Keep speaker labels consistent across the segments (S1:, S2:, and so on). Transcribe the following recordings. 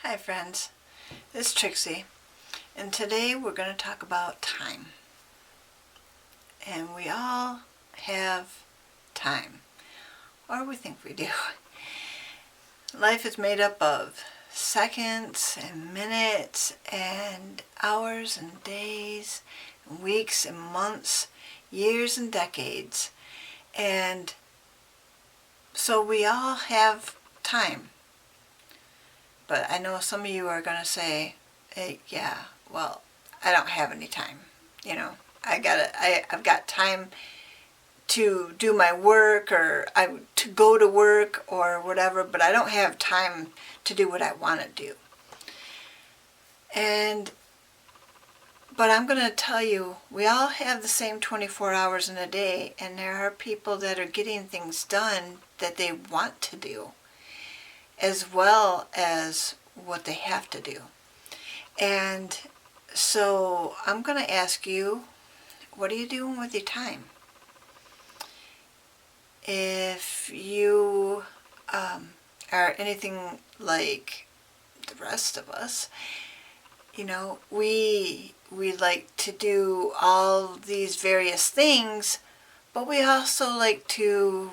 S1: Hi friends, it's Trixie, and today we're going to talk about time. And we all have time, or we think we do. Life is made up of seconds and minutes and hours and days and weeks and months, years and decades. And so we all have time. But I know some of you are going to say, hey, yeah, well, I don't have any time. I've got time to do my work or to go to work or whatever, but I don't have time to do what I want to do. But I'm going to tell you, we all have the same 24 hours in a day, and there are people that are getting things done that they want to do, as well as what they have to do. And so I'm going to ask you, what are you doing with your time? If you are anything like the rest of us, we like to do all these various things, but we also like to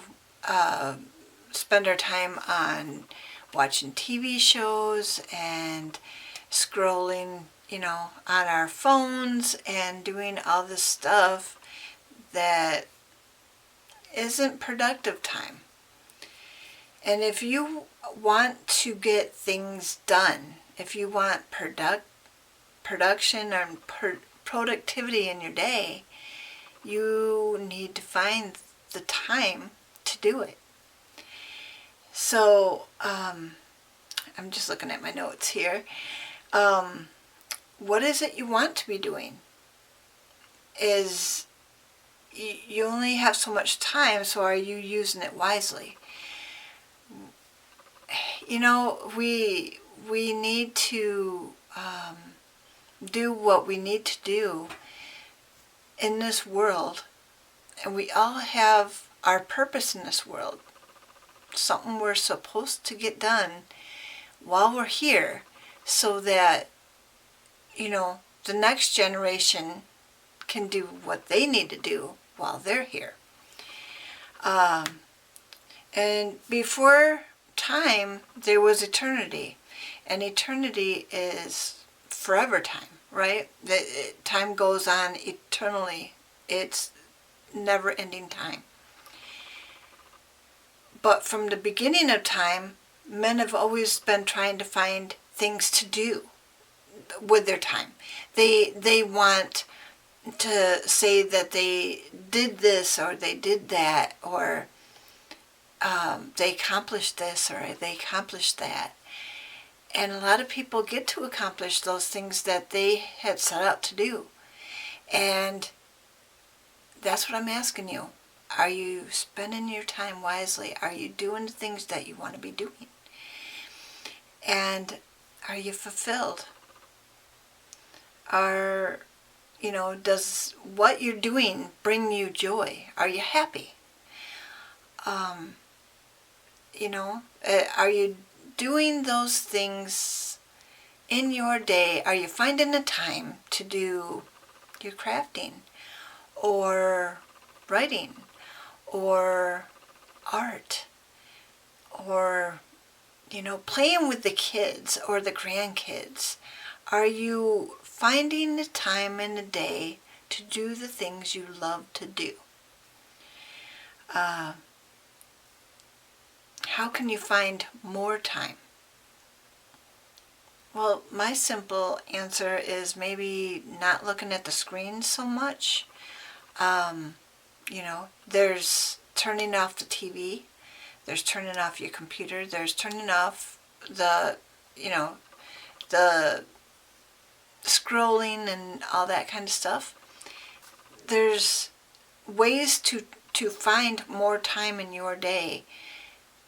S1: spend our time on watching TV shows and scrolling, on our phones and doing all this stuff that isn't productive time. And if you want to get things done, if you want production and productivity in your day, you need to find the time to do it. So, I'm just looking at my notes here. What is it you want to be doing? You only have so much time, so are you using it wisely? We need to do what we need to do in this world, and we all have our purpose in this world. Something we're supposed to get done while we're here, so that the next generation can do what they need to do while they're here. And before time, there was eternity, and eternity is forever time, right? Time goes on eternally. It's never-ending time. But from the beginning of time, men have always been trying to find things to do with their time. They want to say that they did this or they did that, or they accomplished this or they accomplished that. And a lot of people get to accomplish those things that they had set out to do. And that's what I'm asking you. Are you spending your time wisely? Are you doing the things that you want to be doing? And are you fulfilled? Does what you're doing bring you joy? Are you happy? Are you doing those things in your day? Are you finding the time to do your crafting or writing or art or playing with the kids or the grandkids? Are you finding the time in the day to do the things you love to do? How can you find more time? Well, my simple answer is maybe not looking at the screen so much. There's turning off the TV. There's turning off your computer. There's turning off the scrolling and all that kind of stuff. There's ways to find more time in your day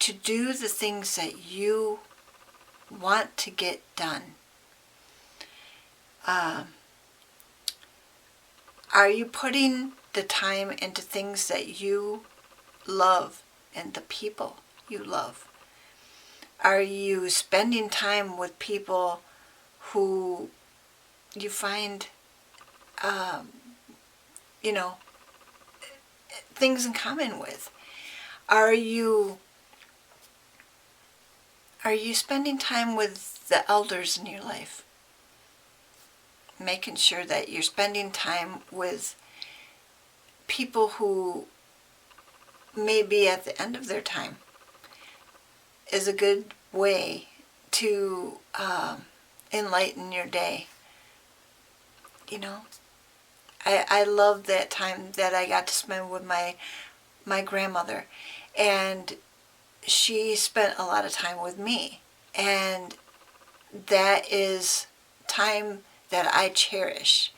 S1: to do the things that you want to get done. Are you putting the time into things that you love and the people you love? Are you spending time with people who you find, um, you know, things in common with? Are you spending time with the elders in your life? Making sure that you're spending time with people who may be at the end of their time is a good way to enlighten your day. You know, I love that time that I got to spend with my grandmother, and she spent a lot of time with me, and that is time that I cherish,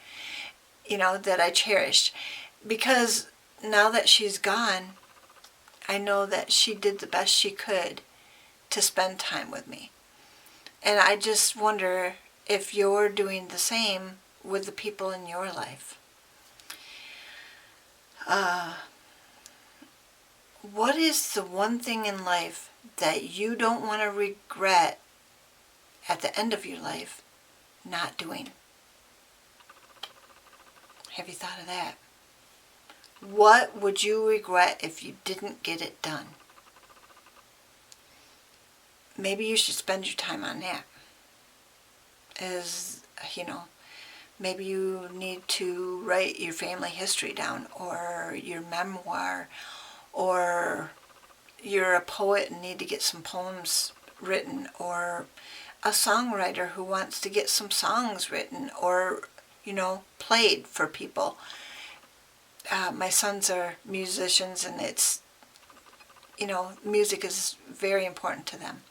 S1: because now that she's gone, I know that she did the best she could to spend time with me. And I just wonder if you're doing the same with the people in your life. What is the one thing in life that you don't want to regret at the end of your life not doing? Have you thought of that? What would you regret if you didn't get it done? Maybe you should spend your time on that. Maybe you need to write your family history down, or your memoir, or you're a poet and need to get some poems written, or a songwriter who wants to get some songs written or, played for people. My sons are musicians, and it's, music is very important to them.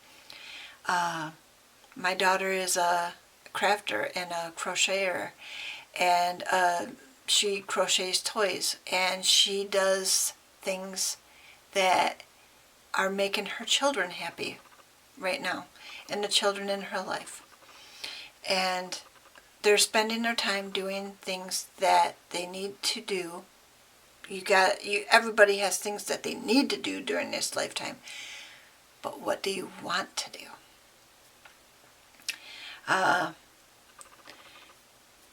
S1: My daughter is a crafter and a crocheter, and she crochets toys, and she does things that are making her children happy right now, and the children in her life. And they're spending their time doing things that they need to do. Everybody has things that they need to do during this lifetime. But what do you want to do?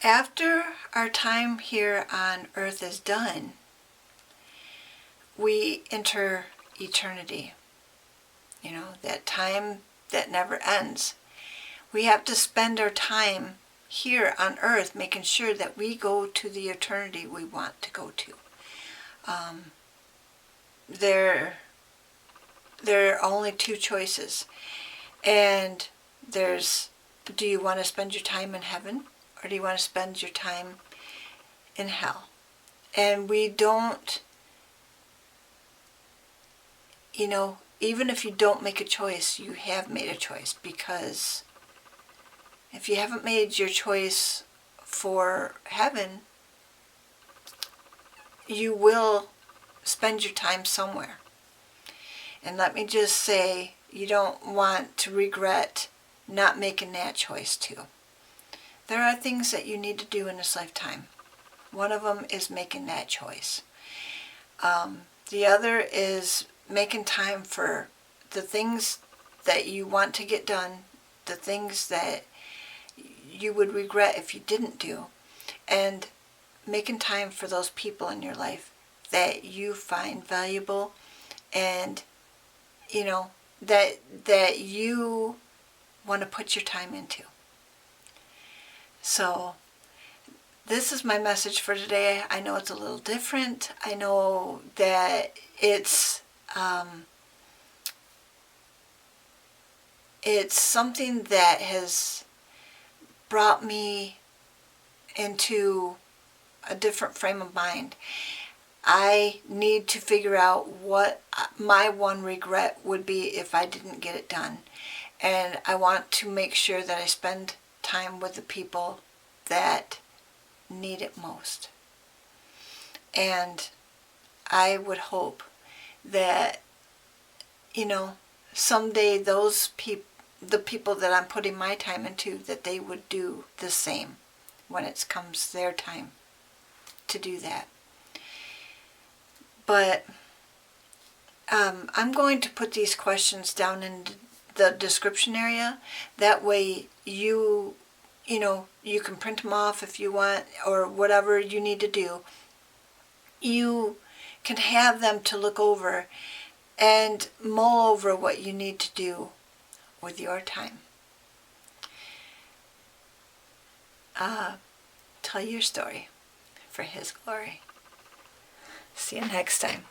S1: After our time here on earth is done, we enter eternity. That time that never ends. We have to spend our time here on earth making sure that we go to the eternity we want to go to. There are only two choices. And there's, do you want to spend your time in heaven, or do you want to spend your time in hell? And we don't, even if you don't make a choice, you have made a choice, because if you haven't made your choice for heaven, you will spend your time somewhere. And let me just say, you don't want to regret not making that choice too. There are things that you need to do in this lifetime. One of them is making that choice. The other is making time for the things that you want to get done, the things that you would regret if you didn't do, and making time for those people in your life that you find valuable, and that you want to put your time into. So this is my message for today. I know it's a little different. I know that it's something that has brought me into a different frame of mind. I need to figure out what my one regret would be if I didn't get it done. And I want to make sure that I spend time with the people that need it most. And I would hope that, someday the people that I'm putting my time into, that they would do the same when it comes their time to do that. But I'm going to put these questions down in the description area. That way you can print them off if you want, or whatever you need to do. You can have them to look over and mull over what you need to do with your time. Tell your story for His glory. See you next time.